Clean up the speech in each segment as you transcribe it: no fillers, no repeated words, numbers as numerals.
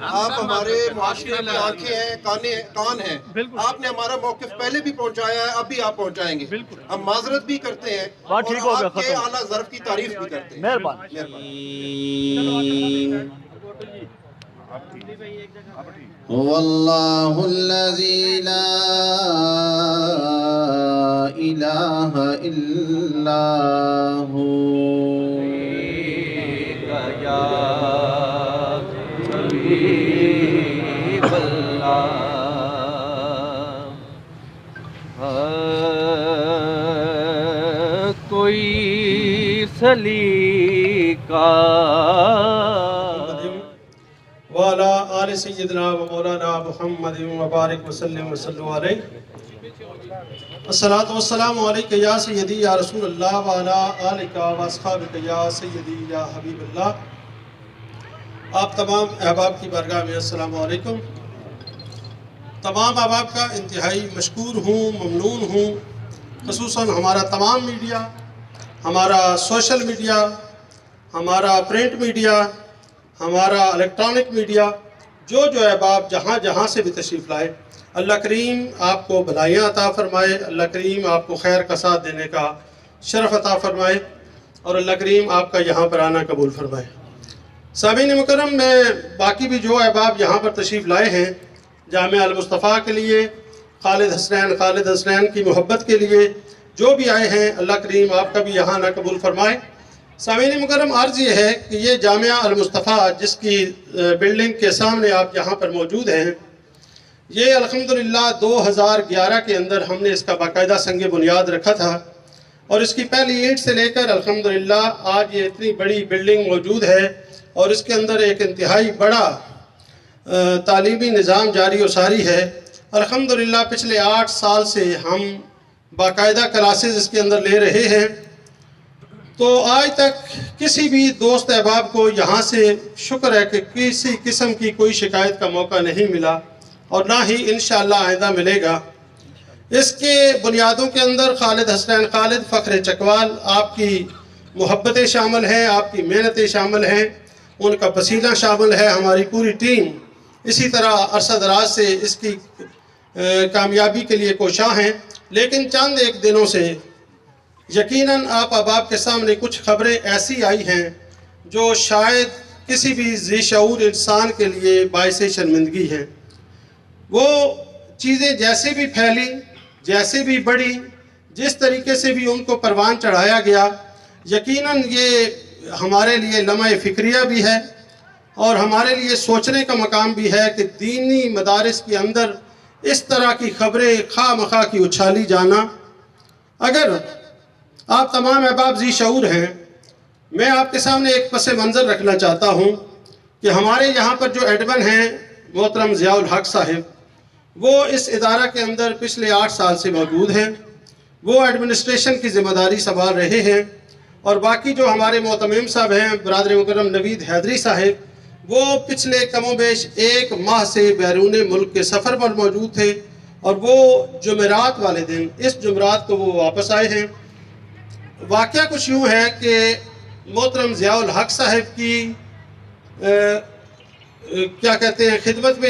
آپ ہمارے معاشرے کی آنکھیں ہیں، کان ہیں، آپ نے ہمارا موقف پہلے بھی پہنچایا ہے، اب بھی آپ پہنچائیں گے. ہم معذرت بھی کرتے ہیں اور آپ کے اعلیٰ ظرف کی تعریف بھی کرتے ہیں. واللہ الذی لا الہ الا ہو یا حبیب اللہ کوئی سلیقہ وعلى آل سیدنا و مولانا محمد وبارک وسلم وصلو علیہ. الصلاة والسلام علیکہ یا سیدی یا رسول اللہ وعلى آلکہ واصحابکہ یا سیدی یا حبیب اللہ. آپ تمام احباب کی بارگاہ میں السلام علیکم. تمام احباب کا انتہائی مشکور ہوں، ممنون ہوں، خصوصاً ہمارا تمام میڈیا، ہمارا سوشل میڈیا، ہمارا پرنٹ میڈیا، ہمارا الیکٹرانک میڈیا، جو احباب جہاں جہاں سے بھی تشریف لائے، اللہ کریم آپ کو بھلائیاں عطا فرمائے، اللہ کریم آپ کو خیر کا ساتھ دینے کا شرف عطا فرمائے، اور اللہ کریم آپ کا یہاں پر آنا قبول فرمائے. سامعین مکرم، میں باقی بھی جو احباب یہاں پر تشریف لائے ہیں جامعہ المصطفیٰ کے لیے، خالد حسنین کی محبت کے لیے جو بھی آئے ہیں، اللہ کریم آپ کا بھی یہاں آنا قبول فرمائے. سامعین مکرم، عرض یہ ہے کہ یہ جامعہ المصطفیٰ جس کی بلڈنگ کے سامنے آپ یہاں پر موجود ہیں، یہ الحمدللہ 2011 کے اندر ہم نے اس کا باقاعدہ سنگ بنیاد رکھا تھا، اور اس کی پہلی اینٹ سے لے کر الحمدللہ آج یہ اتنی بڑی بلڈنگ موجود ہے، اور اس کے اندر ایک انتہائی بڑا تعلیمی نظام جاری و ساری ہے. الحمدللہ پچھلے 8 سال سے ہم باقاعدہ کلاسز اس کے اندر لے رہے ہیں. تو آج تک کسی بھی دوست احباب کو یہاں سے شکر ہے کہ کسی قسم کی کوئی شکایت کا موقع نہیں ملا، اور نہ ہی انشاءاللہ آئندہ ملے گا. اس کے بنیادوں کے اندر خالد حسنین خالد فخر چکوال، آپ کی محبتیں شامل ہیں، آپ کی محنتیں شامل ہیں، ان کا پسینہ شامل ہے، ہماری پوری ٹیم اسی طرح عرصہ دراز سے اس کی کامیابی کے لیے کوشاں ہیں. لیکن چند ایک دنوں سے یقیناً آپ احباب کے سامنے کچھ خبریں ایسی آئی ہیں جو شاید کسی بھی ذی شعور انسان کے لیے باعث شرمندگی ہیں. وہ چیزیں جیسے بھی پھیلی، جیسے بھی بڑھی، جس طریقے سے بھی ان کو پروان چڑھایا گیا، یقیناً یہ ہمارے لیے لمحہ فکریہ بھی ہے، اور ہمارے لیے سوچنے کا مقام بھی ہے کہ دینی مدارس کے اندر اس طرح کی خبریں خواہ مخواہ کی اچھالی جانا. اگر آپ تمام احباب ذی شعور ہیں، میں آپ کے سامنے ایک پس منظر رکھنا چاہتا ہوں کہ ہمارے یہاں پر جو ایڈمن ہیں محترم ضیاء الحق صاحب، وہ اس ادارہ کے اندر پچھلے 8 سال سے موجود ہیں. وہ ایڈمنسٹریشن کی ذمہ داری سنبھال رہے ہیں، اور باقی جو ہمارے معتمم صاحب ہیں برادر مکرم نوید حیدری صاحب، وہ پچھلے کم و بیش 1 ماہ سے بیرون ملک کے سفر پر موجود تھے، اور وہ جمعرات والے دن، اس جمعرات کو وہ واپس آئے ہیں. واقعہ کچھ یوں ہے کہ محترم ضیاء الحق صاحب کی کیا کہتے ہیں خدمت میں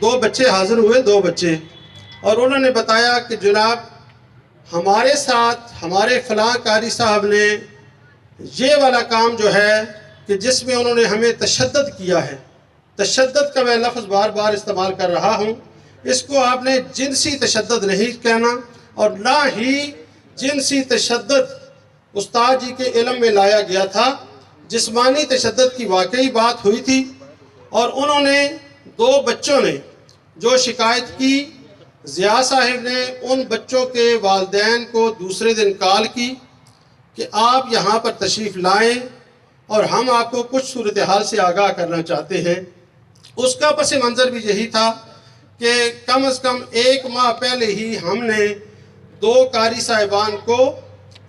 2 بچے حاضر ہوئے، 2 بچے، اور انہوں نے بتایا کہ جناب ہمارے ساتھ ہمارے فلاں قاری صاحب نے یہ والا کام جو ہے کہ جس میں انہوں نے ہمیں تشدد کیا ہے، تشدد کا میں لفظ بار بار استعمال کر رہا ہوں، اس کو آپ نے جنسی تشدد نہیں کہنا، اور نہ ہی جنسی تشدد استاد جی کے علم میں لایا گیا تھا. جسمانی تشدد کی واقعی بات ہوئی تھی، اور انہوں نے 2 بچوں نے جو شکایت کی، ضیاء صاحب نے ان بچوں کے والدین کو دوسرے دن کال کی کہ آپ یہاں پر تشریف لائیں اور ہم آپ کو کچھ صورتحال سے آگاہ کرنا چاہتے ہیں. اس کا پس منظر بھی یہی تھا کہ کم از کم 1 ماہ پہلے ہی ہم نے 2 قاری صاحبان کو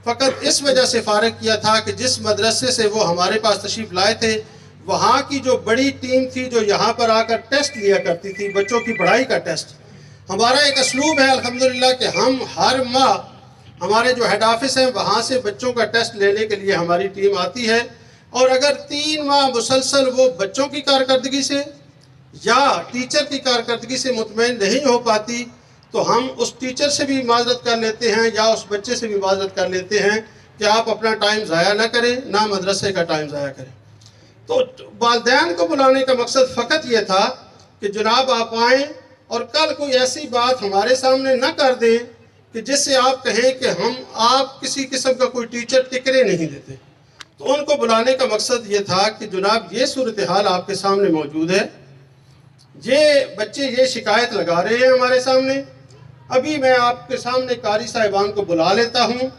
فقط اس وجہ سے فارغ کیا تھا کہ جس مدرسے سے وہ ہمارے پاس تشریف لائے تھے وہاں کی جو بڑی ٹیم تھی جو یہاں پر آ کر ٹیسٹ لیا کرتی تھی، بچوں کی پڑھائی کا ٹیسٹ، ہمارا ایک اسلوب ہے الحمدللہ کہ ہم ہر ماہ ہمارے جو ہیڈ آفس ہیں وہاں سے بچوں کا ٹیسٹ لینے کے لیے ہماری ٹیم آتی ہے، اور اگر 3 ماہ مسلسل وہ بچوں کی کارکردگی سے یا ٹیچر کی کارکردگی سے مطمئن نہیں ہو پاتی تو ہم اس ٹیچر سے بھی معذرت کر لیتے ہیں یا اس بچے سے بھی معذرت کر لیتے ہیں کہ آپ اپنا ٹائم ضائع نہ کریں، نہ مدرسے کا ٹائم ضائع کریں۔ تو والدین کو بلانے کا مقصد فقط یہ تھا کہ جناب آپ آئیں اور کل کوئی ایسی بات ہمارے سامنے نہ کر دیں کہ جس سے آپ کہیں کہ ہم آپ کسی قسم کا کوئی ٹیچر ٹکرے نہیں دیتے۔ تو ان کو بلانے کا مقصد یہ تھا کہ جناب یہ صورتحال آپ کے سامنے موجود ہے، یہ بچے یہ شکایت لگا رہے ہیں ہمارے سامنے، ابھی میں آپ کے سامنے قاری صاحبان کو بلا لیتا ہوں۔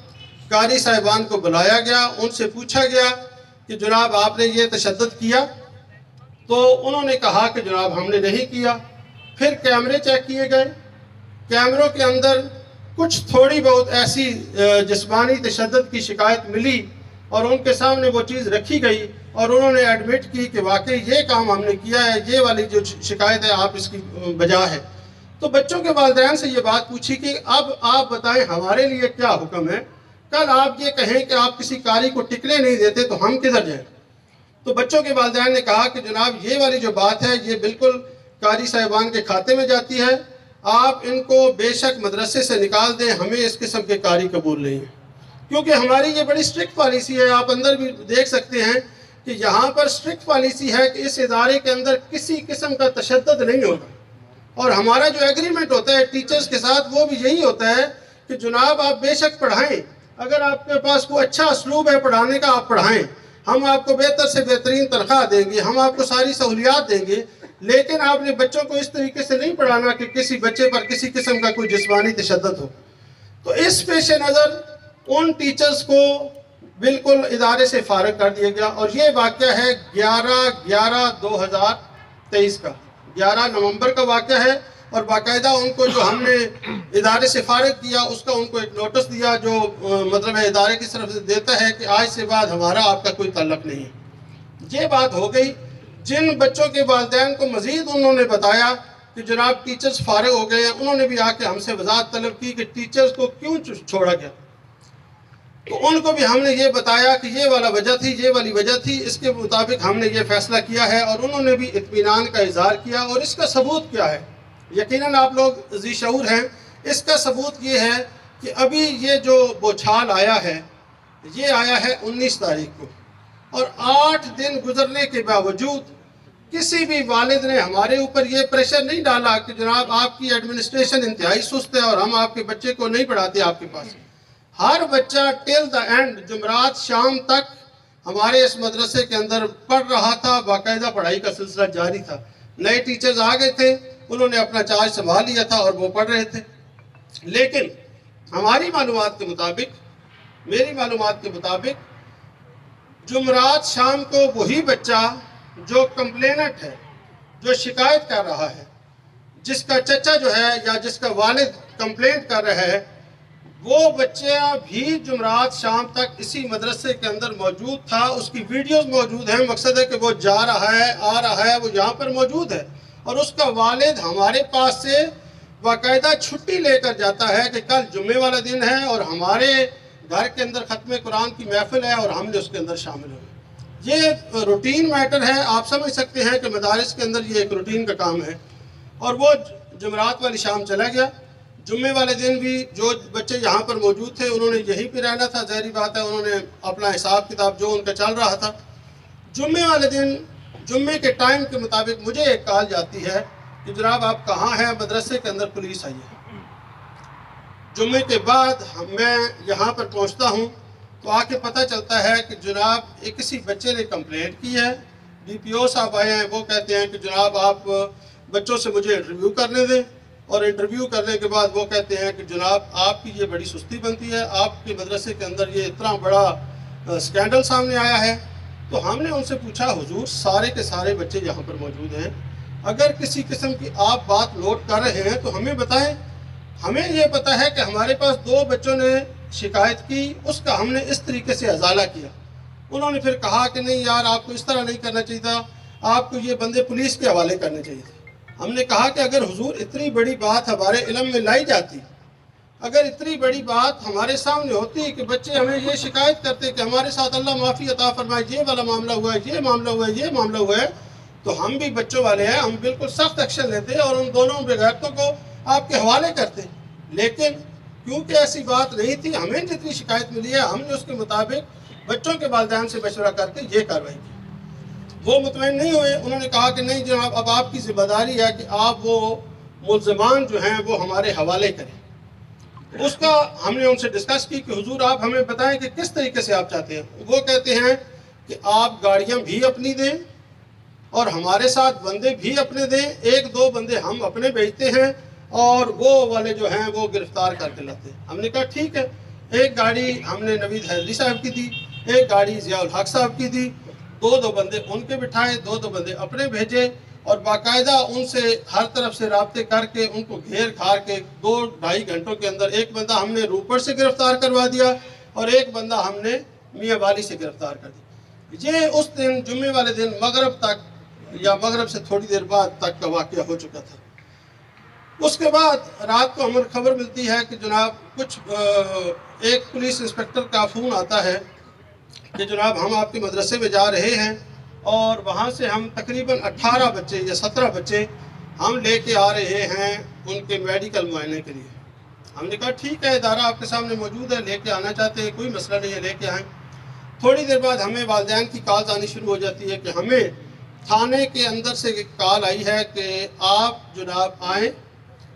قاری صاحبان کو بلایا گیا، ان سے پوچھا گیا کہ جناب آپ نے یہ تشدد کیا؟ تو انہوں نے کہا کہ جناب ہم نے نہیں کیا۔ پھر کیمرے چیک کیے گئے، کیمروں کے اندر کچھ تھوڑی بہت ایسی جسمانی تشدد کی شکایت ملی اور ان کے سامنے وہ چیز رکھی گئی اور انہوں نے ایڈمٹ کی کہ واقعی یہ کام ہم نے کیا ہے، یہ والی جو شکایت ہے آپ اس کی بجا ہے۔ تو بچوں کے والدین سے یہ بات پوچھی کہ اب آپ بتائیں ہمارے لیے کیا حکم ہے، کل آپ یہ کہیں کہ آپ کسی قاری کو ٹکنے نہیں دیتے تو ہم کدھر جائیں؟ تو بچوں کے والدین نے کہا کہ جناب یہ والی جو بات ہے یہ بالکل قاری صاحبان کے کھاتے میں جاتی ہے، آپ ان کو بے شک مدرسے سے نکال دیں، ہمیں اس قسم کے قاری قبول نہیں ہے۔ کیونکہ ہماری یہ بڑی سٹرکٹ پالیسی ہے، آپ اندر بھی دیکھ سکتے ہیں کہ یہاں پر سٹرکٹ پالیسی ہے کہ اس ادارے کے اندر کسی قسم کا تشدد نہیں ہوگا، اور ہمارا جو ایگریمنٹ ہوتا ہے ٹیچرز کے ساتھ وہ بھی یہی ہوتا ہے کہ جناب آپ بے شک پڑھائیں، اگر آپ کے پاس کوئی اچھا اسلوب ہے پڑھانے کا آپ پڑھائیں، ہم آپ کو بہتر سے بہترین تنخواہ دیں گے، ہم آپ کو ساری سہولیات دیں گے، لیکن آپ نے بچوں کو اس طریقے سے نہیں پڑھانا کہ کسی بچے پر کسی قسم کا کوئی جسمانی تشدد ہو۔ تو اس پیش نظر ان ٹیچرز کو بالکل ادارے سے فارغ کر دیا گیا، اور یہ واقعہ ہے 11/11/2023 کا، 11 نومبر کا واقعہ ہے، اور باقاعدہ ان کو جو ہم نے ادارے سے فارغ کیا اس کا ان کو ایک نوٹس دیا جو مطلب ہے ادارے کی طرف سے دیتا ہے کہ آج سے بعد ہمارا آپ کا کوئی تعلق نہیں ہے۔ یہ بات ہو گئی۔ جن بچوں کے والدین کو مزید انہوں نے بتایا کہ جناب ٹیچرز فارغ ہو گئے ہیں، انہوں نے بھی آ کے ہم سے وضاحت طلب کی کہ ٹیچرز کو کیوں چھوڑا گیا، تو ان کو بھی ہم نے یہ بتایا کہ یہ والا وجہ تھی، یہ والی وجہ تھی، اس کے مطابق ہم نے یہ فیصلہ کیا ہے، اور انہوں نے بھی اطمینان کا اظہار کیا۔ اور اس کا ثبوت کیا ہے؟ یقیناً آپ لوگ ذی شعور ہیں، اس کا ثبوت یہ ہے کہ ابھی یہ جو بوچھال آیا ہے یہ آیا ہے 19 تاریخ کو، اور 8 دن گزرنے کے باوجود کسی بھی والد نے ہمارے اوپر یہ پریشر نہیں ڈالا کہ جناب آپ کی ایڈمنسٹریشن انتہائی سست ہے اور ہم آپ کے بچے کو نہیں پڑھاتے آپ کے پاس۔ ہر بچہ ٹل دا اینڈ جمعرات شام تک ہمارے اس مدرسے کے اندر پڑھ رہا تھا، باقاعدہ پڑھائی کا سلسلہ جاری تھا۔ نئے ٹیچرز آ گئے تھے، انہوں نے اپنا چارج سنبھال لیا تھا اور وہ پڑھ رہے تھے، لیکن ہماری معلومات کے مطابق، میری معلومات کے مطابق، جمعرات شام کو وہی بچہ جو کمپلیننٹ ہے، جو شکایت کر رہا ہے، جس کا چچا جو ہے یا جس کا والد کمپلینٹ کر رہا ہے، وہ بچہ بھی جمعرات شام تک اسی مدرسے کے اندر موجود تھا۔ اس کی ویڈیوز موجود ہیں، مقصد ہے کہ وہ جا رہا ہے، آ رہا ہے، وہ یہاں پر موجود ہے، اور اس کا والد ہمارے پاس سے باقاعدہ چھٹی لے کر جاتا ہے کہ کل جمعے والا دن ہے اور ہمارے گھر کے اندر ختم قرآن کی محفل ہے اور ہم نے اس کے اندر شامل ہوئے۔ یہ روٹین میٹر ہے، آپ سمجھ سکتے ہیں کہ مدارس کے اندر یہ ایک روٹین کا کام ہے، اور وہ جمعرات والی شام چلا گیا۔ جمعے والے دن بھی جو بچے یہاں پر موجود تھے انہوں نے یہیں پہ رہنا تھا، ظاہری بات ہے انہوں نے اپنا حساب کتاب جو ان کا چل رہا تھا۔ جمعے والے دن جمعے کے ٹائم کے مطابق مجھے ایک کال جاتی ہے کہ جناب آپ کہاں ہیں؟ مدرسے کے اندر پولیس آئی ہے۔ جمعے کے بعد میں یہاں پر پہنچتا ہوں تو آ کے پتہ چلتا ہے کہ جناب کسی بچے نے کمپلینٹ کی ہے، ڈی پی او صاحب آئے ہیں، وہ کہتے ہیں کہ جناب آپ بچوں سے مجھے انٹرویو کرنے دیں، اور انٹرویو کرنے کے بعد وہ کہتے ہیں کہ جناب آپ کی یہ بڑی سستی بنتی ہے، آپ کے مدرسے کے اندر یہ اتنا بڑا سکینڈل سامنے آیا ہے۔ تو ہم نے ان سے پوچھا حضور سارے کے سارے بچے یہاں پر موجود ہیں، اگر کسی قسم کی آپ بات نوٹ کر رہے ہیں تو ہمیں بتائیں، ہمیں یہ پتہ ہے کہ ہمارے پاس 2 بچوں نے شکایت کی، اس کا ہم نے اس طریقے سے ازالہ کیا، انہوں نے پھر کہا کہ نہیں یار آپ کو اس طرح نہیں کرنا چاہیے تھا, آپ کو یہ بندے پولیس کے حوالے کرنے چاہیے تھے. ہم نے کہا کہ اگر حضور اتنی بڑی بات ہمارے علم میں لائی جاتی, اگر اتنی بڑی بات ہمارے سامنے ہوتی کہ بچے ہمیں یہ شکایت کرتے کہ ہمارے ساتھ اللہ معافی عطا فرمائے یہ والا معاملہ ہوا ہے, یہ معاملہ ہوا ہے, یہ معاملہ ہوا ہے, تو ہم بھی بچوں والے ہیں, ہم بالکل سخت ایکشن لیتے اور ان دونوں بغیرتوں کو آپ کے حوالے کرتے. لیکن کیونکہ ایسی بات نہیں تھی, ہمیں جتنی شکایت ملی ہے ہم نے اس کے مطابق بچوں کے والدین سے مشورہ کر کے یہ کارروائی کی. وہ مطمئن نہیں ہوئے, انہوں نے کہا کہ نہیں جناب اب آپ کی ذمہ داری ہے کہ آپ وہ ملزمان جو ہیں وہ ہمارے حوالے کریں. اس کا ہم نے ان سے ڈسکس کی کہ حضور آپ ہمیں بتائیں کہ کس طریقے سے آپ چاہتے ہیں. وہ کہتے ہیں کہ آپ گاڑیاں بھی اپنی دیں اور ہمارے ساتھ بندے بھی اپنے دیں, 1-2 بندے ہم اپنے بھیجتے ہیں اور وہ والے جو ہیں وہ گرفتار کر کے لاتے ہیں. ہم نے کہا ٹھیک ہے. ایک گاڑی ہم نے نوید حیدری صاحب کی دی, ایک گاڑی ضیاء الحق صاحب کی دی, 2 بندے ان کے بٹھائے, 2 بندے اپنے بھیجے اور باقاعدہ ان سے ہر طرف سے رابطے کر کے ان کو گھیر کھار کے 2-2.5 گھنٹوں کے اندر ایک بندہ ہم نے روپڑ سے گرفتار کروا دیا اور ایک بندہ ہم نے میاں والی سے گرفتار کر دیا. یہ اس دن جمعے والے دن مغرب تک یا مغرب سے تھوڑی دیر بعد تک کا واقعہ ہو چکا تھا. اس کے بعد رات کو ہمیں خبر ملتی ہے کہ جناب کچھ ایک پولیس انسپکٹر کا فون آتا ہے کہ جناب ہم آپ کے مدرسے میں جا رہے ہیں اور وہاں سے ہم تقریباً 18 بچے یا 17 بچے ہم لے کے آ رہے ہیں ان کے میڈیکل معائنے کے لیے. ہم نے کہا ٹھیک ہے, ادارہ آپ کے سامنے موجود ہے, لے کے آنا چاہتے ہیں, کوئی مسئلہ نہیں ہے, لے کے آئیں. تھوڑی دیر بعد ہمیں والدین کی کالز آنی شروع ہو جاتی ہے کہ ہمیں تھانے کے اندر سے کال آئی ہے کہ آپ جناب آئیں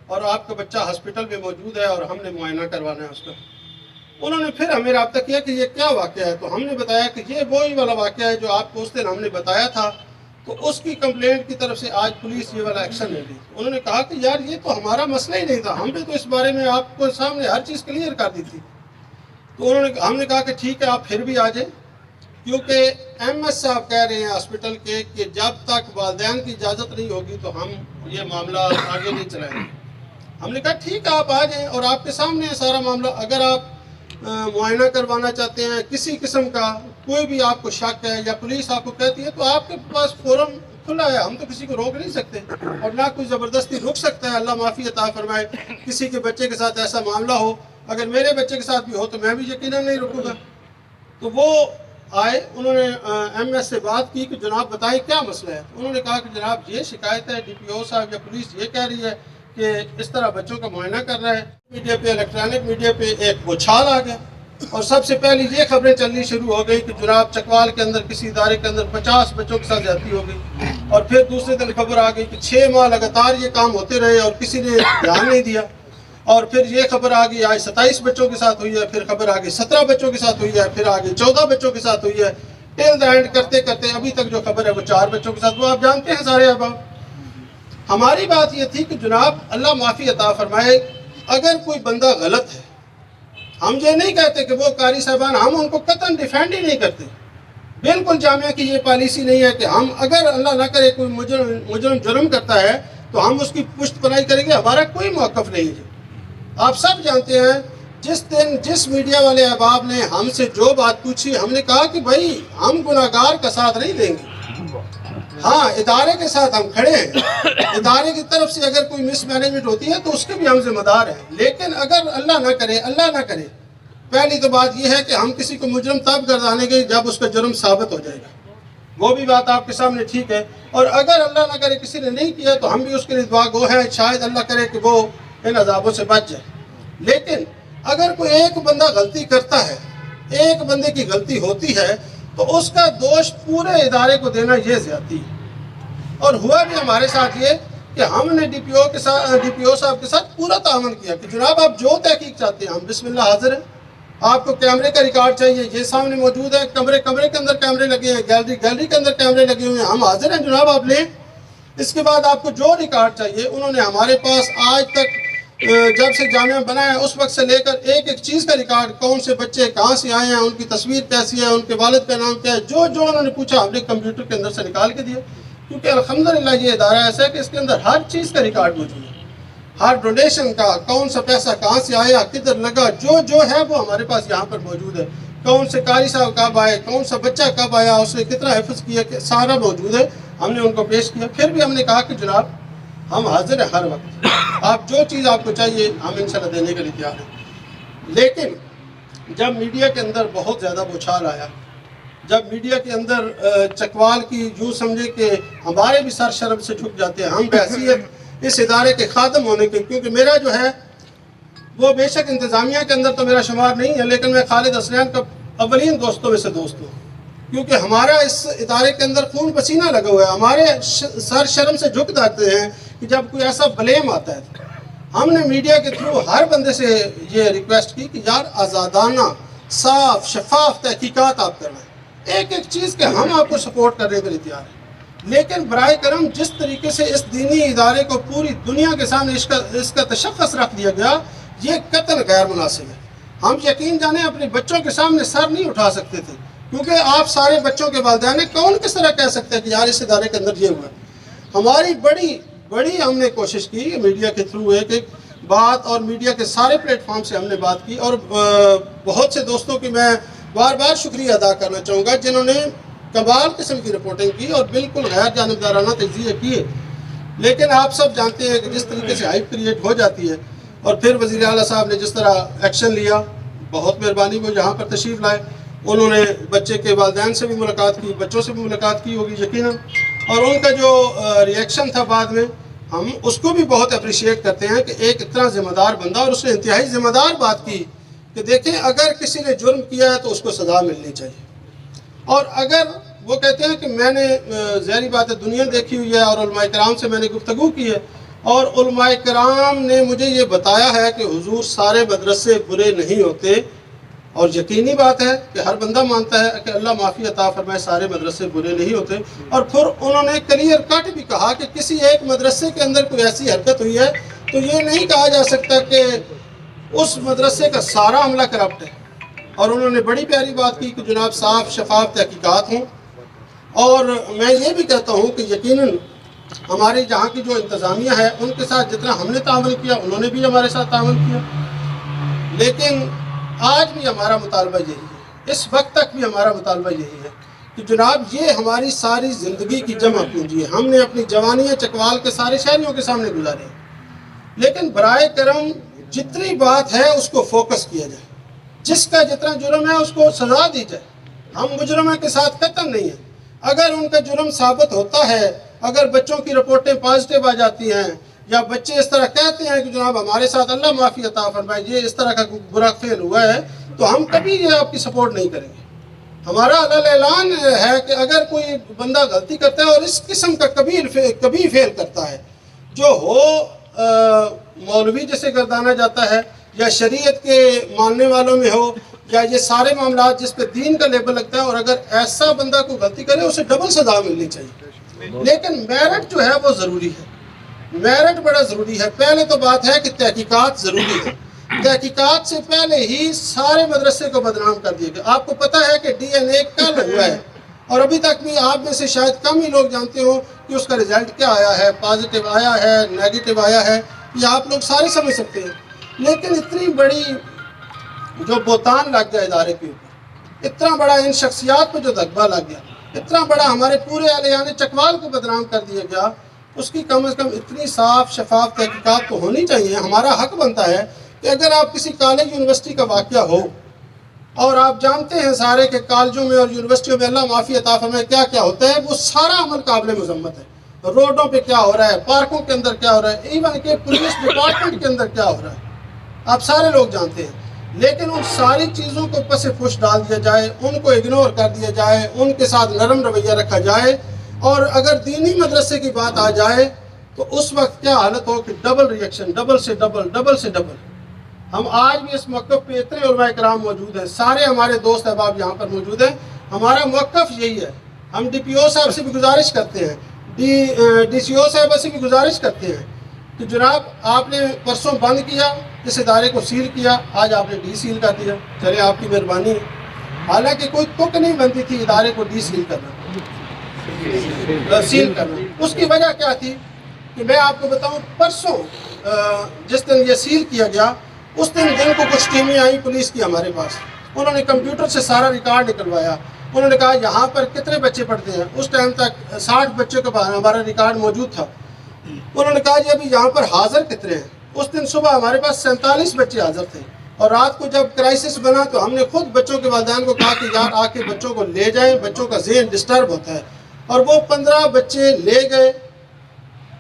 اور آپ کا بچہ ہاسپٹل میں موجود ہے اور ہم نے معائنہ کروانا ہے اس کا. انہوں نے پھر ہمیں رابطہ کیا کہ یہ کیا واقعہ ہے, تو ہم نے بتایا کہ یہ وہی والا واقعہ ہے جو آپ کو اس دن ہم نے بتایا تھا, تو اس کی کمپلینٹ کی طرف سے آج پولیس یہ والا ایکشن لے لی. انہوں نے کہا کہ یار یہ تو ہمارا مسئلہ ہی نہیں تھا, ہم نے تو اس بارے میں آپ کو سامنے ہر چیز کلیئر کر دی تھی. تو ہم نے کہا کہ ٹھیک ہے آپ پھر بھی آ جائیں, کیونکہ ایم ایس صاحب کہہ رہے ہیں ہاسپٹل کے کہ جب تک والدین کی اجازت نہیں ہوگی تو ہم یہ معاملہ آگے نہیں چلائیں گے. ہم نے کہا ٹھیک ہے آپ آ جائیں اور آپ کے سامنے ہے سارا معاملہ. اگر آپ معائنہ کروانا چاہتے ہیں کسی قسم کا, کوئی بھی آپ کو شک ہے یا پولیس آپ کو کہتی ہے, تو آپ کے پاس فورم کھلا ہے, ہم تو کسی کو روک نہیں سکتے اور نہ کوئی زبردستی روک سکتا ہے. اللہ معافی عطا فرمائے کسی کے بچے کے ساتھ ایسا معاملہ ہو, اگر میرے بچے کے ساتھ بھی ہو تو میں بھی یقیناً نہیں رکوں گا. تو وہ آئے, انہوں نے ایم ایس سے بات کی کہ جناب بتائیں کیا مسئلہ ہے. انہوں نے کہا کہ جناب یہ شکایت ہے, ڈی پی او صاحب یا پولیس یہ کہہ رہی ہے کہ اس طرح بچوں کا معائنہ کر رہا ہے. میڈیا پہ, الیکٹرانک میڈیا پہ ایک بچھال آ گیا اور سب سے پہلی یہ خبریں چلنی شروع ہو گئی کہ جناب چکوال کے اندر کسی ادارے کے اندر 50 بچوں کے ساتھ زیادتی ہو گئی. اور پھر دوسرے دن خبر آ گئی کہ 6 ماہ لگاتار یہ کام ہوتے رہے اور کسی نے دھیان نہیں دیا. اور پھر یہ خبر آ گئی آج 27 بچوں کے ساتھ ہوئی ہے, پھر خبر آ گئی 17 بچوں کے ساتھ ہوئی ہے, پھر آگے 14 بچوں کے ساتھ ہوئی ہے. ٹیل دا اینڈ کرتے کرتے ابھی تک جو خبر ہے وہ 4 بچوں کے ساتھ. وہ آپ جانتے ہیں سارے احباب. ہماری بات یہ تھی کہ جناب اللہ معافی عطا فرمائے, اگر کوئی بندہ غلط ہے, ہم یہ نہیں کہتے کہ وہ قاری صاحبان, ہم ان کو قطعاً ڈیفینڈ ہی نہیں کرتے. بالکل جامعہ کی یہ پالیسی نہیں ہے کہ ہم اگر اللہ نہ کرے کوئی مجرم جرم کرتا ہے تو ہم اس کی پشت پناہی کریں گے. ہمارا کوئی موقف نہیں ہے. آپ سب جانتے ہیں جس دن جس میڈیا والے احباب نے ہم سے جو بات پوچھی, ہم نے کہا کہ بھائی ہم گناہگار کا ساتھ نہیں دیں گے. ہاں ادارے کے ساتھ ہم کھڑے ہیں, ادارے کی طرف سے اگر کوئی مس مینجمنٹ ہوتی ہے تو اس کے بھی ہم ذمہ دار ہیں. لیکن اگر اللہ نہ کرے پہلی تو بات یہ ہے کہ ہم کسی کو مجرم تب گردانیں گے جب اس کا جرم ثابت ہو جائے گا. وہ بھی بات آپ کے سامنے ٹھیک ہے. اور اگر اللہ نہ کرے کسی نے نہیں کیا تو ہم بھی اس کے لیے دعا گو ہیں, شاید اللہ کرے کہ وہ ان عذابوں سے بچ جائے. لیکن اگر کوئی ایک بندہ غلطی کرتا ہے, ایک بندے کی غلطی ہوتی ہے, تو اس کا دوش پورے ادارے کو دینا یہ زیادتی ہے. اور ہوا بھی ہمارے ساتھ یہ کہ ہم نے ڈی پی او صاحب کے ساتھ پورا تعاون کیا کہ جناب آپ جو تحقیق چاہتے ہیں ہم بسم اللہ حاضر ہیں. آپ کو کیمرے کا ریکارڈ چاہیے, یہ سامنے موجود ہے. کمرے کے اندر کیمرے لگے ہیں, گیلری کے اندر کیمرے لگے ہوئے ہیں, ہم حاضر ہیں جناب آپ لیں. اس کے بعد آپ کو جو ریکارڈ چاہیے, انہوں نے ہمارے پاس آج تک جب سے جامعہ بنا ہے اس وقت سے لے کر ایک چیز کا ریکارڈ, کون سے بچے کہاں سے آئے ہیں, ان کی تصویر کیسی ہے, ان کے والد کا نام کیا ہے, جو انہوں نے پوچھا ہم نے کمپیوٹر کے اندر سے نکال کے دیا. کیونکہ الحمدللہ یہ ادارہ ایسا ہے کہ اس کے اندر ہر چیز کا ریکارڈ موجود ہے. ہر ڈونیشن کا, کون سا پیسہ کہاں سے آیا, کدھر لگا, جو ہے وہ ہمارے پاس یہاں پر موجود ہے. کون سے قاری صاحب کب آئے، کون سا بچہ کب آیا، اس نے کتنا حفظ کیا، کہ سارا موجود ہے. ہم نے ان کو پیش کیا. پھر بھی ہم نے کہا کہ جناب ہم حاضر ہیں ہر وقت، آپ جو چیز آپ کو چاہیے ہم انشاءاللہ دینے کے لیے تیار ہیں. لیکن جب میڈیا کے اندر بہت زیادہ بوچھال آیا، جب میڈیا کے اندر چکوال کی یوں سمجھے کہ ہمارے بھی سر شرم سے جھک جاتے ہیں، ہم بحیثیت اس ادارے کے خادم ہونے کے، کیونکہ میرا جو ہے وہ بے شک انتظامیہ کے اندر تو میرا شمار نہیں ہے، لیکن میں خالد حسنین کا اولین دوستوں میں سے دوست ہوں، کیونکہ ہمارا اس ادارے کے اندر خون پسینہ لگا ہوا ہے. ہمارے سر شرم سے جھک جاتے ہیں کہ جب کوئی ایسا بلیم آتا ہے. ہم نے میڈیا کے تھرو ہر بندے سے یہ ریکویسٹ کی کہ یار آزادانہ صاف شفاف تحقیقات آپ کروائیں، ایک ایک چیز کے ہم آپ کو سپورٹ کرنے کے لیے تیار ہیں. لیکن برائے کرم جس طریقے سے اس دینی ادارے کو پوری دنیا کے سامنے اس کا تشخص رکھ دیا گیا، یہ قطعاً غیر مناسب ہے. ہم یقین جانیں اپنے بچوں کے سامنے سر نہیں اٹھا سکتے تھے، کیونکہ آپ سارے بچوں کے والدین ہیں، کون کس طرح کہہ سکتے ہیں کہ یار اس ادارے کے اندر یہ ہوا ہے. ہماری بڑی ہم نے کوشش کی میڈیا کے تھرو ایک ایک بات، اور میڈیا کے سارے پلیٹ فارم سے ہم نے بات کی، اور بہت سے دوستوں کی میں بار بار شکریہ ادا کرنا چاہوں گا جنہوں نے کمال قسم کی رپورٹنگ کی اور بالکل غیر جانبدارانہ تجزیے کیے. لیکن آپ سب جانتے ہیں کہ جس طریقے سے ہائپ کریٹ ہو جاتی ہے، اور پھر وزیر اعلیٰ صاحب نے جس طرح ایکشن لیا، بہت مہربانی، وہ یہاں پر تشریف لائے. انہوں نے بچے کے والدین سے بھی ملاقات کی، بچوں سے بھی ملاقات کی ہوگی یقیناً، اور ان کا جو ریئیکشن تھا بعد میں، ہم اس کو بھی بہت اپریشیٹ کرتے ہیں کہ ایک اتنا ذمہ دار بندہ، اور اس نے انتہائی ذمہ دار بات کی کہ دیکھیں اگر کسی نے جرم کیا ہے تو اس کو سزا ملنی چاہیے. اور اگر وہ کہتے ہیں کہ میں نے ظاہری بات ہے دنیا دیکھی ہوئی ہے، اور علماء کرام سے میں نے گفتگو کی ہے، اور علماء کرام نے مجھے یہ بتایا ہے کہ حضور سارے مدرسے برے نہیں ہوتے، اور یقینی بات ہے کہ ہر بندہ مانتا ہے کہ اللہ معافی عطا فرمائے سارے مدرسے برے نہیں ہوتے. اور پھر انہوں نے کلیئر کٹ بھی کہا کہ کسی ایک مدرسے کے اندر کوئی ایسی حرکت ہوئی ہے تو یہ نہیں کہا جا سکتا کہ اس مدرسے کا سارا عملہ کرپٹ ہے. اور انہوں نے بڑی پیاری بات کی کہ جناب صاف شفاف تحقیقات ہوں. اور میں یہ بھی کہتا ہوں کہ یقیناً ہماری جہاں کی جو انتظامیہ ہے ان کے ساتھ جتنا ہم نے تعاون کیا انہوں نے بھی ہمارے ساتھ تعاون کیا. لیکن آج بھی ہمارا مطالبہ یہی ہے، اس وقت تک بھی ہمارا مطالبہ یہی ہے کہ جناب یہ ہماری ساری زندگی کی جمع پونجی ہے، ہم نے اپنی جوانیاں چکوال کے سارے شہریوں کے سامنے گزاری ہیں. لیکن برائے کرم جتنی بات ہے اس کو فوکس کیا جائے، جس کا جتنا جرم ہے اس کو سزا دی جائے. ہم مجرموں کے ساتھ قتل نہیں ہیں. اگر ان کا جرم ثابت ہوتا ہے، اگر بچوں کی رپورٹیں پازیٹیو آ جاتی ہیں، یا بچے اس طرح کہتے ہیں کہ جناب ہمارے ساتھ اللہ معافی عطا فرمائے یہ اس طرح کا برا فعل ہوا ہے، تو ہم کبھی یہ آپ کی سپورٹ نہیں کریں گے. ہمارا اعلان ہے کہ اگر کوئی بندہ غلطی کرتا ہے اور اس قسم کا کبھی فعل کرتا ہے جو ہو مولوی جسے گردانا جاتا ہے، یا شریعت کے ماننے والوں میں ہو، یا یہ سارے معاملات جس پہ دین کا لیبل لگتا ہے، اور اگر ایسا بندہ کوئی غلطی کرے اسے ڈبل سزا ملنی چاہیے. لیکن میرٹ جو ہے وہ ضروری ہے، میرٹ بڑا ضروری ہے. پہلے تو بات ہے کہ تحقیقات ضروری ہے. تحقیقات سے پہلے ہی سارے مدرسے کو بدنام کر دیا گیا. آپ کو پتہ ہے کہ ڈی این اے کل ہوا ہے، اور ابھی تک بھی آپ میں سے شاید کم ہی لوگ جانتے ہوں کہ اس کا رزلٹ کیا آیا ہے، پازیٹیو آیا ہے، نیگیٹو آیا ہے، یہ آپ لوگ سارے سمجھ سکتے ہیں. لیکن اتنی بڑی جو بہتان لگ گیا ادارے کے اوپر، اتنا بڑا ان شخصیات پہ جو دغبہ لگ گیا، اتنا بڑا ہمارے پورے اہلیان چکوال کو بدنام کر دیا گیا، اس کی کم از کم اتنی صاف شفاف تحقیقات تو ہونی چاہیے. ہمارا حق بنتا ہے کہ اگر آپ کسی کالج یونیورسٹی کا واقعہ ہو، اور آپ جانتے ہیں سارے کہ کالجوں میں اور یونیورسٹیوں میں اللہ معافی عطا فرمائے کیا کیا ہوتا ہے، وہ سارا عمل قابل مذمت ہے. روڈوں پہ کیا ہو رہا ہے، پارکوں کے اندر کیا ہو رہا ہے، ایون کہ پولیس ڈپارٹمنٹ کے اندر کیا ہو رہا ہے، آپ سارے لوگ جانتے ہیں. لیکن ان ساری چیزوں کو پس پش ڈال دیا جائے، ان کو اگنور کر دیا جائے، ان کے ساتھ نرم رویہ رکھا جائے، اور اگر دینی مدرسے کی بات آ جائے تو اس وقت کیا حالت ہو کہ ڈبل ریئیکشن، ڈبل سے ڈبل. ہم آج بھی اس موقف پہ اتنے علماء کرام موجود ہیں، سارے ہمارے دوست احباب یہاں پر موجود ہیں. ہمارا موقف یہی ہے. ہم ڈی پی او صاحب سے بھی گزارش کرتے ہیں، ڈی سی او صاحبہ سے بھی گزارش کرتے ہیں کہ جناب آپ نے پرسوں بند کیا، اس ادارے کو سیل کیا، آج آپ نے ڈی سیل کر دیا، چلے آپ کی مہربانی. حالانکہ کوئی تک نہیں بنتی تھی ادارے کو ڈی سیل کرنا. اس کی وجہ کیا تھی کہ میں آپ کو بتاؤں، پرسوں جس دن یہ سیل کیا گیا اس دن کو کچھ ٹیمیں آئیں پولیس کی ہمارے پاس، انہوں نے کمپیوٹر سے سارا ریکارڈ نکلوایا. انہوں نے کہا یہاں پر کتنے بچے پڑھتے ہیں. اس ٹائم تک 60 بچوں کا ہمارا ریکارڈ موجود تھا. انہوں نے کہا جی ابھی یہاں پر حاضر کتنے ہیں. اس دن صبح ہمارے پاس 47 بچے حاضر تھے. اور رات کو جب کرائسس بنا تو ہم نے خود بچوں کے والدین کو کہا کہ یار آ کے بچوں کو لے جائیں, بچوں کا ذہن ڈسٹرب ہوتا ہے. اور وہ 15 بچے لے گئے.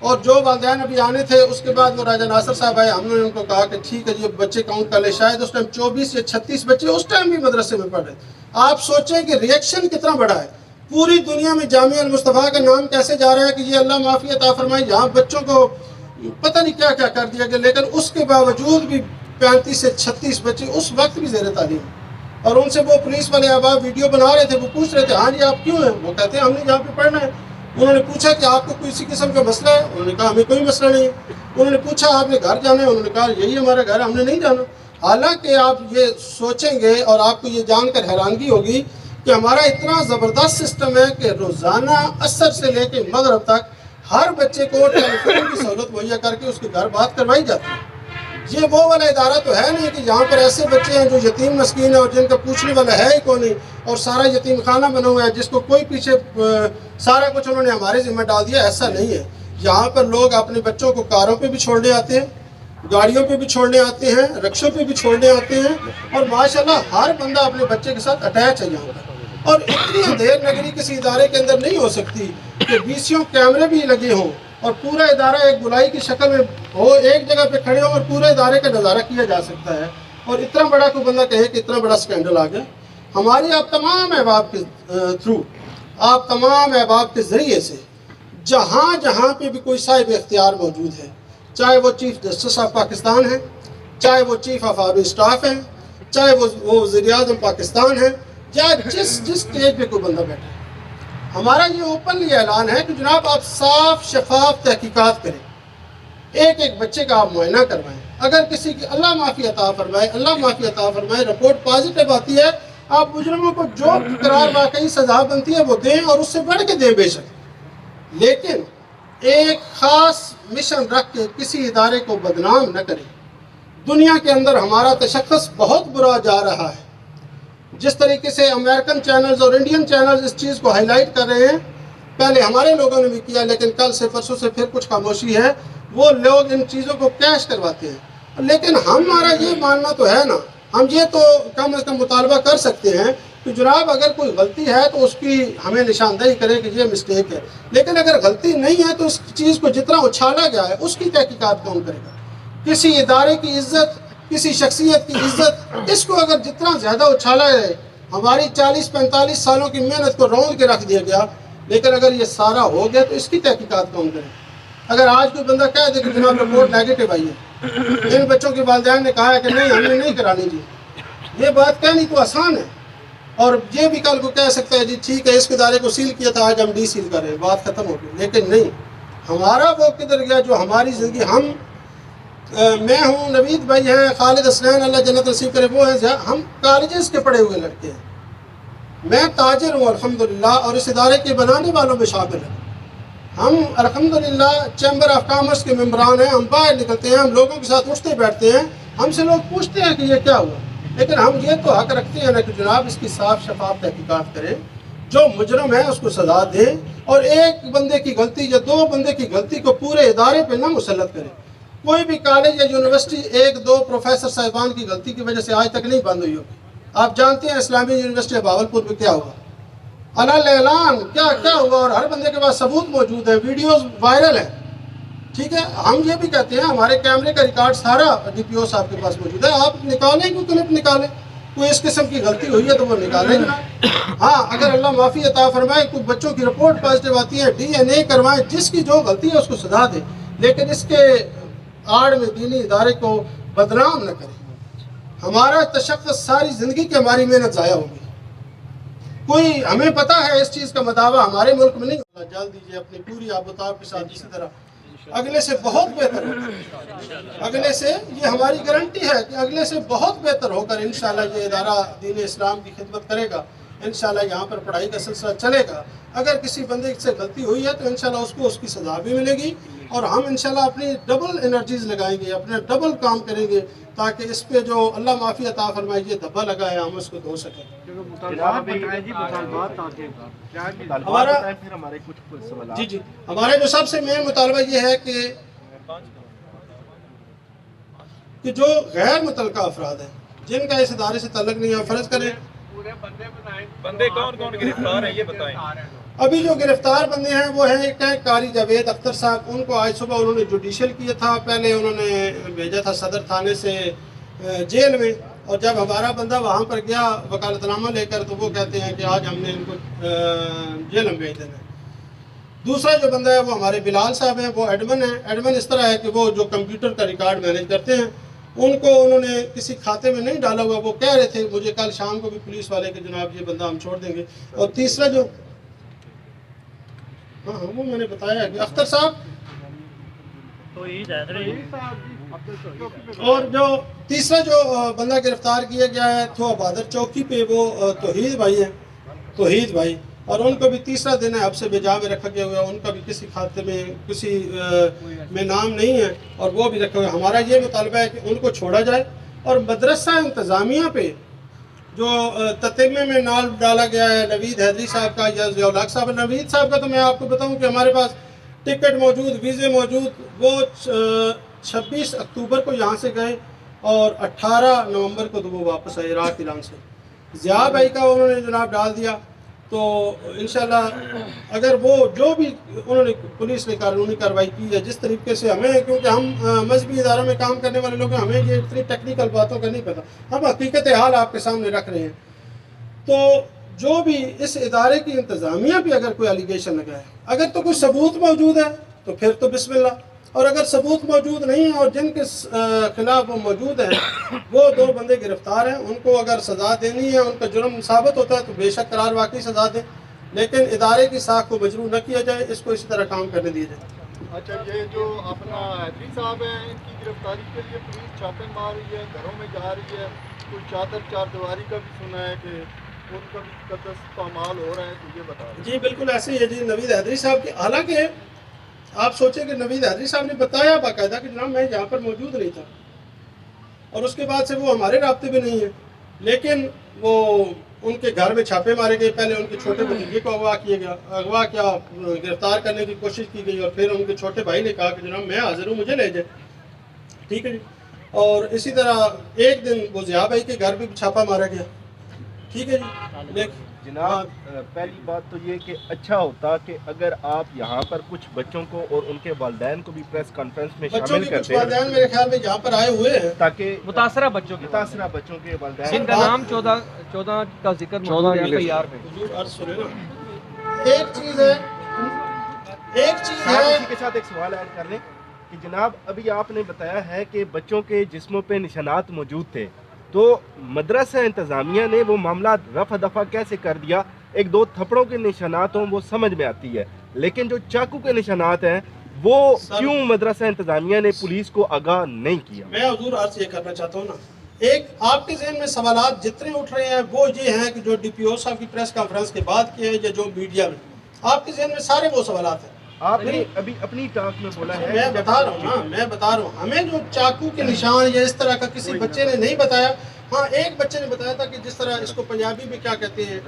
اور جو والدین ابھی آنے تھے اس کے بعد وہ راجہ ناصر صاحب آئے. ہم نے ان کو کہا کہ ٹھیک ہے جی بچے کاؤنٹ کر لے. شاید اس ٹائم 24 یا 36 بچے اس ٹائم بھی مدرسے میں پڑھ رہے تھے. آپ سوچیں کہ ریئیکشن کتنا بڑا ہے. پوری دنیا میں جامعہ المصطفیٰ کا نام کیسے جا رہا ہے کہ یہ اللہ معافی عطا فرمائے. یہاں بچوں کو پتہ نہیں کیا کیا کر دیا گیا, لیکن اس کے باوجود بھی 35 سے 36 بچے اس وقت بھی زیر تعلیم. اور ان سے وہ پولیس والے احباب ویڈیو بنا رہے تھے. وہ پوچھ رہے تھے ہاں جی آپ کیوں ہیں. وہ کہتے ہیں ہم نے یہاں پہ پڑھنا ہے. انہوں نے پوچھا کہ آپ کو کسی قسم کا مسئلہ ہے. انہوں نے کہا ہمیں کوئی مسئلہ نہیں. انہوں نے پوچھا آپ نے گھر جانا ہے. انہوں نے کہا یہی ہمارا گھر, ہم نے نہیں جانا. حالانکہ آپ یہ سوچیں گے اور آپ کو یہ جان کر حیرانگی ہوگی کہ ہمارا اتنا زبردست سسٹم ہے کہ روزانہ عصر سے لے کے مغرب تک ہر بچے کو ٹیلی فون کی سہولت مہیا کر کے اس کے گھر بات کروائی جاتی ہے. یہ وہ والا ادارہ تو ہے نہیں کہ یہاں پر ایسے بچے ہیں جو یتیم مسکین ہیں اور جن کا پوچھنے والا ہے ہی کوئی نہیں, اور سارا یتیم خانہ بنا ہوا ہے جس کو کوئی پیچھے سارا کچھ انہوں نے ہمارے ذمہ ڈال دیا. ایسا نہیں ہے. یہاں پر لوگ اپنے بچوں کو کاروں پہ بھی چھوڑنے آتے ہیں, گاڑیوں پہ بھی چھوڑنے آتے ہیں, رکشوں پہ بھی چھوڑنے آتے ہیں. اور ماشاءاللہ ہر بندہ اپنے بچے کے ساتھ اٹیچ ہے یہاں پر. اور اتنی اندھیر نگری کسی ادارے کے اندر نہیں ہو سکتی کہ 20 کیمرے بھی لگے ہوں اور پورا ادارہ ایک گلائی کی شکل میں ہو, ایک جگہ پہ کھڑے ہوں اور پورے ادارے کا نظارہ کیا جا سکتا ہے. اور اتنا بڑا کوئی بندہ کہے کہ اتنا بڑا سکینڈل آ گیا. ہماری آپ تمام احباب کے تھرو, آپ تمام احباب کے ذریعے سے جہاں جہاں پہ بھی کوئی صاحب اختیار موجود ہے, چاہے وہ چیف جسٹس آف پاکستان ہے, چاہے وہ چیف آف آرمی اسٹاف ہے, چاہے وہ وزیر اعظم پاکستان ہے, یا جس اسٹیج پہ کوئی بندہ بیٹھا ہے, ہمارا یہ اوپنلی اعلان ہے کہ جناب آپ صاف شفاف تحقیقات کریں. ایک ایک بچے کا آپ معائنہ کروائیں. اگر کسی کی اللہ معافی عطا فرمائے, اللہ معافی عطا فرمائے, رپورٹ پازیٹیو آتی ہے, آپ مجرموں کو جو قرار واقعی سزا بنتی ہے وہ دیں اور اس سے بڑھ کے دیں بے شک. لیکن ایک خاص مشن رکھ کے کسی ادارے کو بدنام نہ کریں. دنیا کے اندر ہمارا تشخص بہت برا جا رہا ہے. جس طریقے سے امریکن چینلز اور انڈین چینلز اس چیز کو ہائی لائٹ کر رہے ہیں, پہلے ہمارے لوگوں نے بھی کیا, لیکن کل سے پرسوں سے پھر کچھ خاموشی ہے. وہ لوگ ان چیزوں کو کیش کرواتے ہیں. لیکن ہمارا یہ ماننا تو ہے نا, ہم یہ تو کم از کم مطالبہ کر سکتے ہیں کہ جناب اگر کوئی غلطی ہے تو اس کی ہمیں نشاندہی کرے کہ یہ مسٹیک ہے. لیکن اگر غلطی نہیں ہے تو اس چیز کو جتنا اچھالا گیا ہے اس کی تحقیقات کون کرے گا. کسی ادارے کی عزت, کسی شخصیت کی عزت, اس کو اگر جتنا زیادہ اچھالا ہے, ہماری 40-45 سالوں کی محنت کو رون کے رکھ دیا گیا, لیکن اگر یہ سارا ہو گیا تو اس کی تحقیقات کون کرے. اگر آج کوئی بندہ کہہ دے کہ جناب رپورٹ نیگیٹو آئی ہے, ان بچوں کے والدین نے کہا ہے کہ نہیں ہم نے نہیں کرانی جی, یہ بات کہنی تو آسان ہے. اور یہ بھی کل کو کہہ سکتا ہے جی ٹھیک ہے اس ادارے کو سیل کیا تھا, آج ہم ڈی سیل کر رہے ہیں, بات ختم ہو گئی. لیکن نہیں, ہمارا وہ کدھر گیا جو ہماری زندگی, ہم میں ہوں, نوید بھائی ہیں, خالد اسنین اللہ جنت نصیب کرے وہ ہیں, ہم کالجز کے پڑھے ہوئے لڑکے ہیں. میں تاجر ہوں الحمدللہ اور اس ادارے کے بنانے والوں میں شامل ہیں. ہم الحمدللہ چیمبر آف کامرس کے ممبران ہیں. ہم باہر نکلتے ہیں, ہم لوگوں کے ساتھ اٹھتے بیٹھتے ہیں, ہم سے لوگ پوچھتے ہیں کہ یہ کیا ہوا. لیکن ہم یہ تو حق رکھتے ہیں نا کہ جناب اس کی صاف شفاف تحقیقات کریں, جو مجرم ہے اس کو سزا دیں, اور ایک بندے کی غلطی یا 2 بندے کی غلطی کو پورے ادارے پہ نہ مسلط کریں. کوئی بھی کالج یا یونیورسٹی 1-2 پروفیسر صاحبان کی غلطی کی وجہ سے آج تک نہیں بند ہوئی ہوگی. آپ جانتے ہیں اسلامی یونیورسٹی بھاولپور میں کیا ہوا, علل اعلان کیا ہوا, اور ہر بندے کے پاس ثبوت موجود ہے, ویڈیوز وائرل ہیں. ٹھیک ہے, ہم یہ بھی کہتے ہیں ہمارے کیمرے کا ریکارڈ سارا ڈی پی او صاحب کے پاس موجود ہے. آپ نکالیں, کوئی کلپ نکالیں, کوئی اس قسم کی غلطی ہوئی ہے تو وہ نکالیں گے. ہاں اگر اللہ معافی عطا فرمائے کوئی بچوں کی رپورٹ پازیٹیو آتی ہے, DNA کروائیں, جس کی جو غلطی ہے اس کو سزا دیں, لیکن اس کے آڑ میں دینی ادارے کو بدنام نہ کریں. ہمارا تشخص ساری زندگی کی ہماری محنت ضائع ہوگی. کوئی ہمیں پتہ ہے اس چیز کا مداوع ہمارے ملک میں نہیں ہوگا. جلد دیجیے اپنی پوری آب و تاب کے ساتھ اسی طرح اگلے سے بہت بہتر ہوگا. اگلے سے یہ ہماری گارنٹی ہے کہ اگلے سے بہت بہتر ہو کر انشاءاللہ یہ ادارہ دین اسلام کی خدمت کرے گا. انشاءاللہ یہاں پر پڑھائی کا سلسلہ چلے گا. اگر کسی بندے سے غلطی ہوئی ہے تو انشاءاللہ اس کو اس کی سزا بھی ملے گی, اور ہم انشاءاللہ اپنی ڈبل انرجیز لگائیں گے, اپنے ڈبل کام کریں گے تاکہ اس پہ جو اللہ معافی عطا فرمائے یہ دھبا لگا ہے ہم اس کو دھو سکیں. ہمارا جی ہمارے جو سب سے مین مطالبہ یہ ہے کہ جو غیر متعلقہ افراد ہیں جن کا اس ادارے سے تعلق نہیں ہے فرض کریں بندے کون کون گرفتار ہیں یہ بتائیں. ابھی جو گرفتار بندے ہیں وہ ہیں ایک قاری جاوید اختر صاحب. ان کو آج صبح انہوں نے جوڈیشل کیا تھا. پہلے انہوں نے بھیجا تھا صدر تھانے سے جیل میں, اور جب ہمارا بندہ وہاں پر گیا وکالت نامہ لے کر تو وہ کہتے ہیں کہ آج ہم نے ان کو جیل میں بھیج دینا ہے. دوسرا جو بندہ ہے وہ ہمارے بلال صاحب ہیں, وہ ایڈمن ہیں. ایڈمن اس طرح ہے کہ وہ جو کمپیوٹر کا ریکارڈ مینیج کرتے ہیں. ان کو انہوں نے کسی کھاتے میں نہیں ڈالا ہوا. وہ کہہ رہے تھے مجھے کل شام کو بھی پولیس والے کہ جناب یہ بندہ ہم چھوڑ دیں گے. اور تیسرا جو ہاں وہ میں نے بتایا ہے کہ اختر صاحب, اور جو تیسرا جو بندہ گرفتار کیا گیا ہے تو بہادر چوکی پہ وہ توحید بھائی ہیں, توحید بھائی, اور ان کو بھی تیسرا دن ہے اب سے بجا میں رکھا گیا ہوا ہے. ان کا بھی کسی کھاتے میں کسی میں نام نہیں ہے اور وہ بھی رکھا ہوا ہے. ہمارا یہ مطالبہ ہے کہ ان کو چھوڑا جائے اور مدرسہ انتظامیہ پہ جو تتمے میں نام ڈالا گیا ہے نوید حیدری صاحب کا یا ضیاء الحق صاحب. نوید صاحب کا تو میں آپ کو بتاؤں کہ ہمارے پاس ٹکٹ موجود, ویزے موجود. وہ 26 اکتوبر کو یہاں سے گئے اور 18 نومبر کو تو وہ واپس آئے عراق ایران سے. ضیاء بھائی کا انہوں نے جناب ڈال دیا. تو انشاءاللہ اگر وہ جو بھی انہوں نے پولیس نے قانونی کارروائی کی ہے جس طریقے سے ہمیں, کیونکہ ہم مذہبی اداروں میں کام کرنے والے لوگ ہیں, ہمیں یہ اتنی ٹیکنیکل باتوں کا نہیں پتہ. ہم حقیقت حال آپ کے سامنے رکھ رہے ہیں. تو جو بھی اس ادارے کی انتظامیہ پہ اگر کوئی الیگیشن لگا ہے, اگر تو کوئی ثبوت موجود ہے تو پھر تو بسم اللہ, اور اگر ثبوت موجود نہیں ہے اور جن کے خلاف وہ موجود ہیں وہ 2 بندے گرفتار ہیں, ان کو اگر سزا دینی ہے, ان کا جرم ثابت ہوتا ہے تو بے شک قرار واقعی سزا دیں, لیکن ادارے کی ساکھ کو مجروح نہ کیا جائے, اس کو اسی طرح کام کرنے دیا جائے. اچھا, یہ جو اپنا حیدری صاحب ہیں ان کی گرفتاری کے لیے پولیس چھاپے مار رہی ہے, گھروں میں جا رہی ہے, کوئی چار دیواری کا بھی سنا ہے کہ ان کا بھی قتل پامال ہو رہا ہے, تو یہ بتا رہے جی بالکل ایسے ہی ہے جی. نوید حیدری صاحب کی, حالانکہ آپ سوچیں کہ نوید حیدری صاحب نے بتایا باقاعدہ کہ جناب میں یہاں پر موجود نہیں تھا, اور اس کے بعد سے وہ ہمارے رابطے میں نہیں ہے, لیکن وہ ان کے گھر میں چھاپے مارے گئے. پہلے ان کے چھوٹے بھتیجے کو اغوا کیا گرفتار کرنے کی کوشش کی گئی, اور پھر ان کے چھوٹے بھائی نے کہا کہ جناب میں حاضر ہوں, مجھے لے جائے. ٹھیک ہے جی. اور اسی طرح ایک دن وہ ضیاء بھائی کے گھر بھی چھاپا مارا گیا. ٹھیک ہے جی. جناب پہلی بات تو یہ کہ اچھا ہوتا کہ اگر آپ یہاں پر کچھ بچوں کو اور ان کے والدین کو بھی پریس کانفرنس میں شامل کرتے ہیں. والدین میرے خیال میں یہاں پر آئے ہوئے ہیں, تاکہ متاثرہ بچوں کے والدین جن کا نام 14 کا ذکر موجود ہے تیار میں. ایک چیز ہے اسی کے ساتھ ایک سوال ایڈ کر لیں کہ جناب ابھی آپ نے بتایا ہے کہ بچوں کے جسموں پہ نشانات موجود تھے, تو مدرسہ انتظامیہ نے وہ معاملہ رفع دفع کیسے کر دیا؟ 1-2 تھپڑوں کے نشانات ہوں وہ سمجھ میں آتی ہے, لیکن جو چاقو کے نشانات ہیں وہ کیوں مدرسہ انتظامیہ نے پولیس کو آگاہ نہیں کیا؟ میں حضور عرض یہ کرنا چاہتا ہوں نا, ایک آپ کے ذہن میں سوالات جتنے اٹھ رہے ہیں وہ یہ ہیں کہ جو ڈی پی او صاحب کی پریس کانفرنس کے بعد کیے ہیں یا جو میڈیا میں, آپ کے ذہن میں سارے وہ سوالات ہیں. آپ نے ابھی اپنی ٹاک میں بولا ہے, میں بتا رہا ہوں ہمیں جو چاقو کے نشان یا اس طرح کا کسی بچے نے نہیں بتایا. ہاں ایک بچے نے بتایا تھا کہ جس طرح اس کو پنجابی میں کیا کہتے ہیں,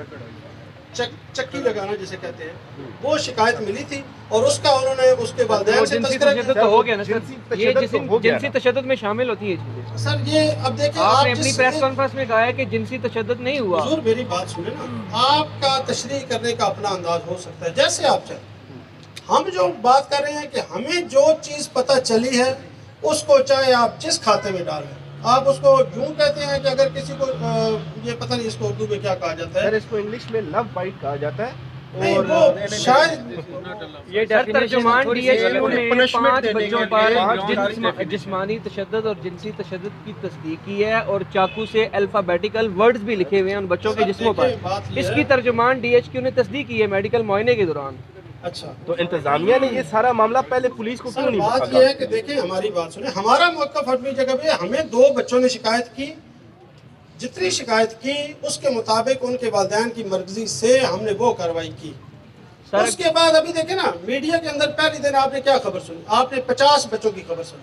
چکی لگانا جسے کہتے ہیں, وہ شکایت ملی تھی اور اس کا انہوں نے اس کے والدین سے تذکرہ کیا. تو ہو گیا نا سر, یہ جنسی تشدد میں شامل ہوتی ہے چیزیں. سر یہ اب دیکھیں, آپ نے اپنی پریس کانفرنس میں کہا ہے کہ جنسی تشدد نہیں ہوا. حضور میری بات سنیں نا, آپ کا تشریح کرنے کا اپنا انداز ہو سکتا ہے جیسے آپ چاہیں. ہم جو بات کر رہے ہیں کہ ہمیں جو چیز پتہ چلی ہے اس کو چاہے آپ جس کھاتے میں ڈالیں, آپ اس کو یوں کہتے ہیں کہ اگر کسی کو یہ پتہ نہیں اس کو اردو میں کیا کہا جاتا ہے, اس کو انگلش میں لو بائٹ کہا جاتا ہے, اور شاید یہ ترجمان ڈی ایچ کیو نے 5 بچوں پر جسمانی تشدد اور جنسی تشدد کی تصدیق کی ہے, اور چاقو سے الفابیٹیکل ورڈز بھی لکھے ہوئے ہیں ان بچوں کے جسموں پر. اس کی ترجمان ڈی ایچ کیو نے تصدیق کی ہے میڈیکل معائنے کے دوران. اچھا, تو انتظامیہ نے یہ سارا معاملہ پہلے پولیس کو کیوں نہیں بات بتایا؟ یہ ہے کہ دیکھیں ہماری بات سنیں, ہمارا موقف اپنی جگہ پہ, ہمیں 2 بچوں نے شکایت کی, جتنی شکایت کی اس کے مطابق ان کے والدین کی مرضی سے ہم نے وہ کارروائی کی. اس کے بعد ابھی دیکھیں نا میڈیا کے اندر پہلی دن آپ نے کیا خبر سنی, آپ نے 50 بچوں کی خبر سنی.